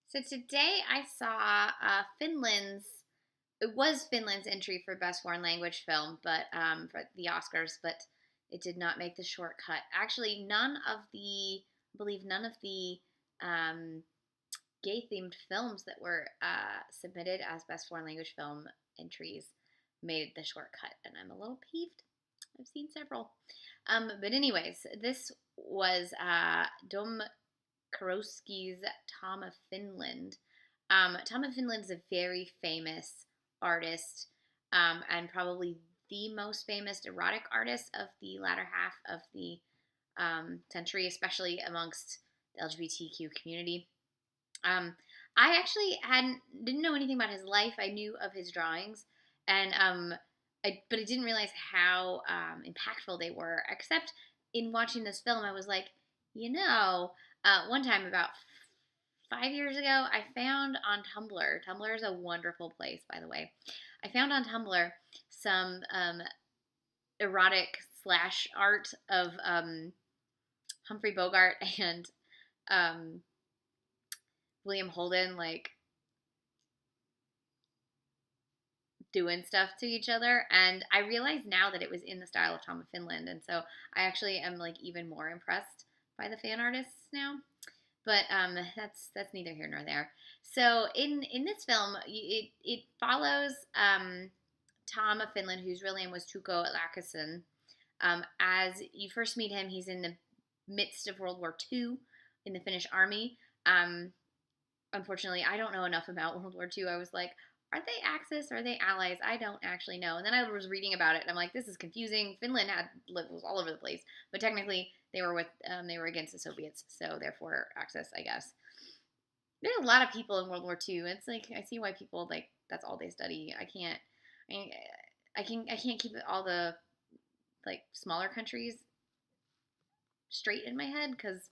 So today I saw Finland's entry for Best Foreign Language Film, but for the Oscars, but it did not make the shortcut. Actually, I believe none of the um, gay-themed films that were submitted as Best Foreign Language Film entries made the shortcut, and I'm a little peeved. I've seen several. But anyways, this was Dome Karukoski's Tom of Finland. Tom of Finland is a very famous artist, and probably the most famous erotic artist of the latter half of the century, especially amongst the LGBTQ community. Um, I actually didn't know anything about his life. I knew of his drawings, and but I didn't realize how impactful they were. Except in watching this film, I was like, one time about 5 years ago, I found on Tumblr. Tumblr is a wonderful place, by the way. I found on Tumblr some erotic slash art of Humphrey Bogart and um, William Holden, like doing stuff to each other, and I realize now that it was in the style of Tom of Finland, and so I actually am like even more impressed by the fan artists now. But that's neither here nor there. So in this film, it follows Tom of Finland, whose real name was Tuukko Laaksonen. As you first meet him, he's in the midst of World War II in the Finnish army. Unfortunately, I don't know enough about World War II. I was like, are they Axis? Are they allies? I don't actually know. And then I was reading about it, and I'm like, this is confusing. Finland was all over the place, but technically they were against the Soviets, so therefore Axis, I guess. There's a lot of people in World War II. It's like I see why people like that's all they study. I can't keep all the like smaller countries straight in my head because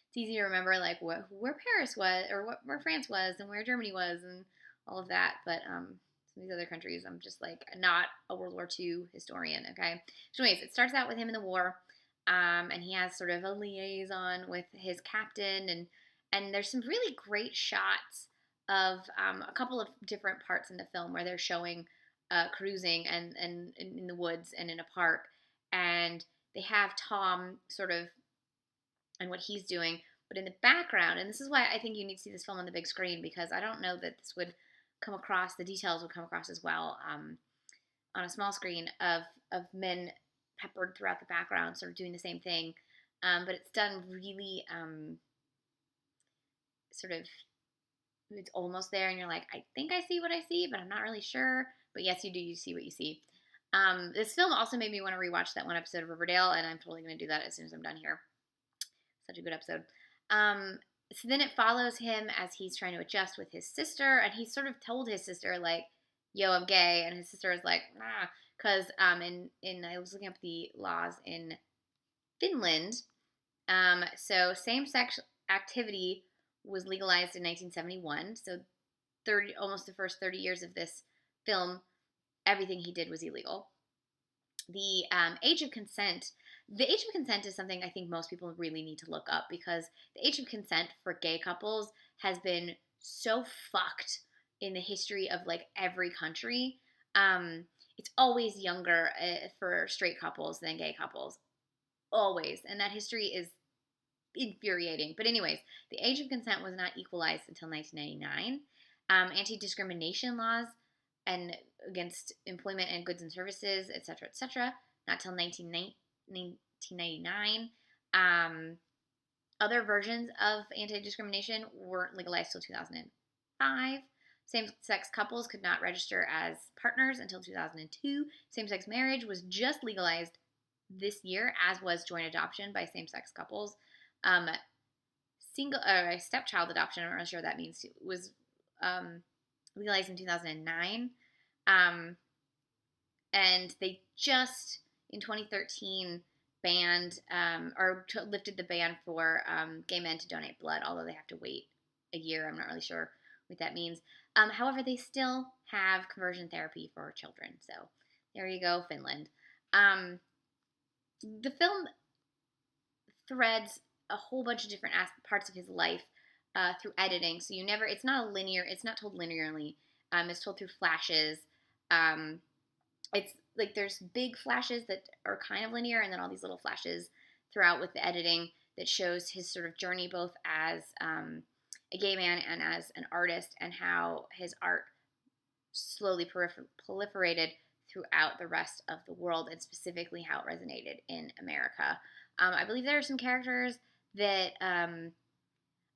it's easy to remember like where Paris was or where France was and where Germany was and all of that. But some of these other countries, I'm just like not a World War II historian. Okay. So, anyways, it starts out with him in the war, and he has sort of a liaison with his captain, and there's some really great shots of a couple of different parts in the film where they're showing cruising and in the woods and in a park, and they have Tom sort of and what he's doing. But in the background, and this is why I think you need to see this film on the big screen because I don't know that this would come across, the details would come across as well on a small screen of men peppered throughout the background, sort of doing the same thing. But it's done really sort of, it's almost there, and you're like, I think I see what I see, but I'm not really sure. But yes, you do. You see what you see. This film also made me want to rewatch that one episode of Riverdale, and I'm totally going to do that as soon as I'm done here. Such a good episode. So then it follows him as he's trying to adjust with his sister, and he sort of told his sister like, "Yo, I'm gay," and his sister is like, "Nah," because in I was looking up the laws in Finland. So same-sex activity was legalized in 1971. So almost the first 30 years of this film, everything he did was illegal. The age of consent. The age of consent is something I think most people really need to look up because the age of consent for gay couples has been so fucked in the history of like every country. It's always younger for straight couples than gay couples, always, and that history is infuriating. But anyways, the age of consent was not equalized until 1999. Anti-discrimination laws and against employment and goods and services, etc., not till 1999. Other versions of anti-discrimination weren't legalized till 2005. Same-sex couples could not register as partners until 2002. Same-sex marriage was just legalized this year, as was joint adoption by same-sex couples. Stepchild adoption, I'm not really sure what that means, was legalized in 2009. And they just, in 2013, banned lifted the ban for gay men to donate blood, although they have to wait a year. I'm not really sure what that means. However, they still have conversion therapy for children. So there you go, Finland. The film threads a whole bunch of different parts of his life through editing. So it's not a linear, it's not told linearly. It's told through flashes. It's like there's big flashes that are kind of linear, and then all these little flashes throughout with the editing that shows his sort of journey both as a gay man and as an artist, and how his art slowly proliferated throughout the rest of the world, and specifically how it resonated in America. I believe there are some characters that I'm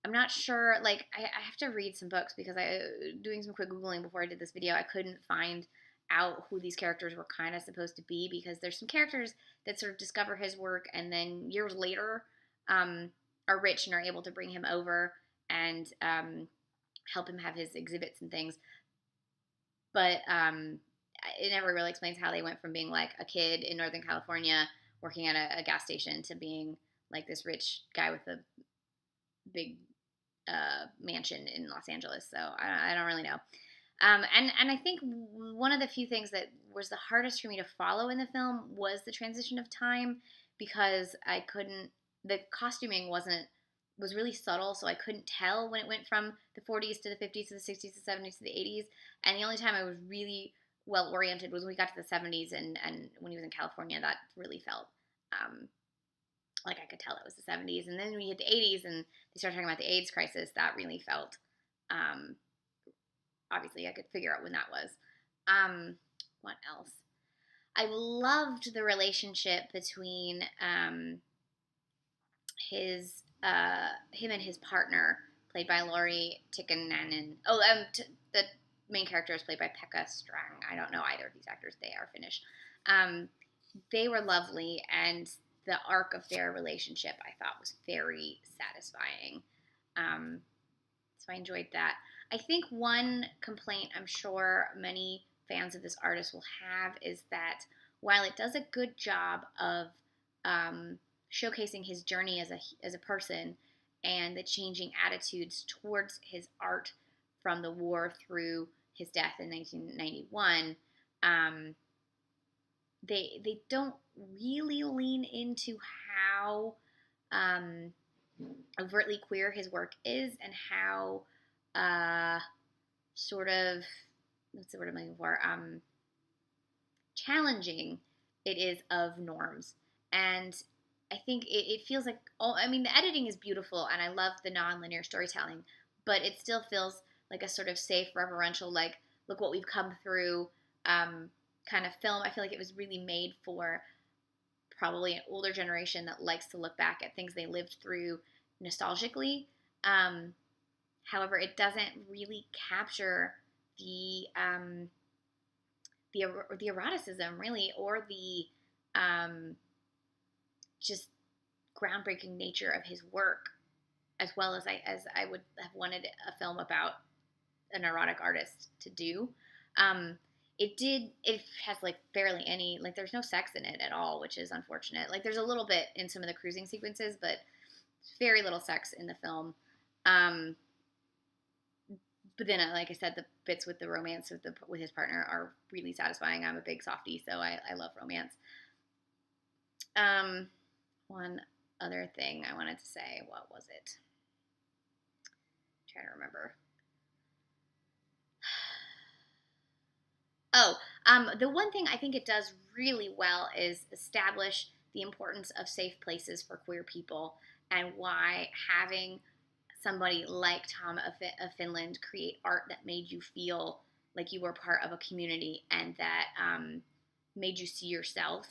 not sure. Like, I have to read some books because doing some quick Googling before I did this video, I couldn't find out who these characters were kind of supposed to be, because there's some characters that sort of discover his work and then years later are rich and are able to bring him over and help him have his exhibits and things. But it never really explains how they went from being like a kid in Northern California working at a gas station to being like this rich guy with a big mansion in Los Angeles. So I don't really know. And I think one of the few things that was the hardest for me to follow in the film was the transition of time, because the costuming was really subtle, so I couldn't tell when it went from the 40s to the 50s to the 60s to the 70s to the 80s. And the only time I was really well oriented was when we got to the 70s, and when he was in California, that really felt like I could tell it was the 70s. And then when we hit the 80s and they started talking about the AIDS crisis, that really felt obviously I could figure out when that was. What else? I loved the relationship between him and his partner, played by Laurie Tikkanen. The main character is played by Pekka Strang. I don't know either of these actors. They are Finnish. They were lovely, and the arc of their relationship I thought was very satisfying. So I enjoyed that. I think one complaint I'm sure many fans of this artist will have is that while it does a good job of showcasing his journey as a person and the changing attitudes towards his art from the war through his death in 1991, they don't really lean into how overtly queer his work is, and how sort of, what's the word I'm looking for, challenging it is of norms. And I think it feels like, the editing is beautiful, and I love the non-linear storytelling, but it still feels like a sort of safe, reverential, like, look what we've come through kind of film. I feel like it was really made for probably an older generation that likes to look back at things they lived through nostalgically. However, it doesn't really capture the eroticism, really, or the just groundbreaking nature of his work, as well as I would have wanted a film about an erotic artist to do. It has like barely any, like, there's no sex in it at all, which is unfortunate. Like, there's a little bit in some of the cruising sequences, but very little sex in the film. But then, like I said, the bits with the romance with his partner are really satisfying. I'm a big softie, so I love romance. One other thing I wanted to say, what was it? I'm trying to remember. The one thing I think it does really well is establish the importance of safe places for queer people, and why having somebody like Tom of Finland create art that made you feel like you were part of a community, and that made you see yourself,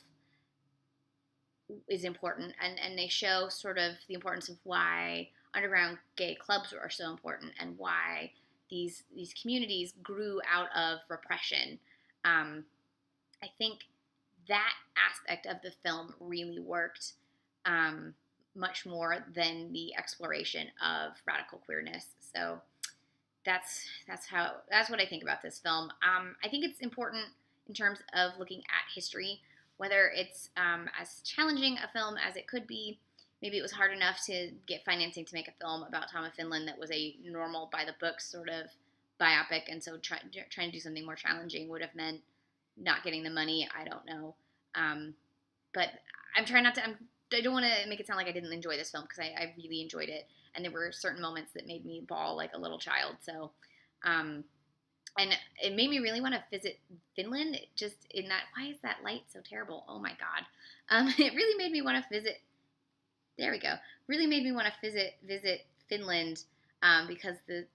is important. And they show sort of the importance of why underground gay clubs are so important, and why these communities grew out of repression. I think that aspect of the film really worked much more than the exploration of radical queerness. So that's what I think about this film. I think it's important in terms of looking at history, whether it's as challenging a film as it could be. Maybe it was hard enough to get financing to make a film about Tom of Finland that was a normal, by the book sort of biopic, and so trying to do something more challenging would have meant not getting the money. I don't know. But I'm trying not to, I don't want to make it sound like I didn't enjoy this film, because I really enjoyed it. and there were certain moments that made me bawl like a little child. So, and it made me really want to visit Finland. Just in that, why is that light so terrible? Oh my God. It really made me want to visit. There we go. Really made me want to visit Finland, because the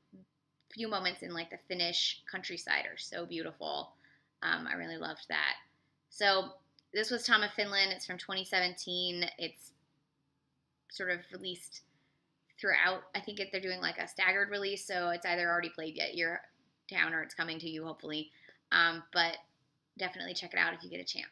few moments in like the Finnish countryside are so beautiful. I really loved that. So this was Tom of Finland. It's from 2017. It's sort of released throughout. I think they're doing like a staggered release, so it's either already played at your town or it's coming to you, hopefully. But definitely check it out if you get a chance.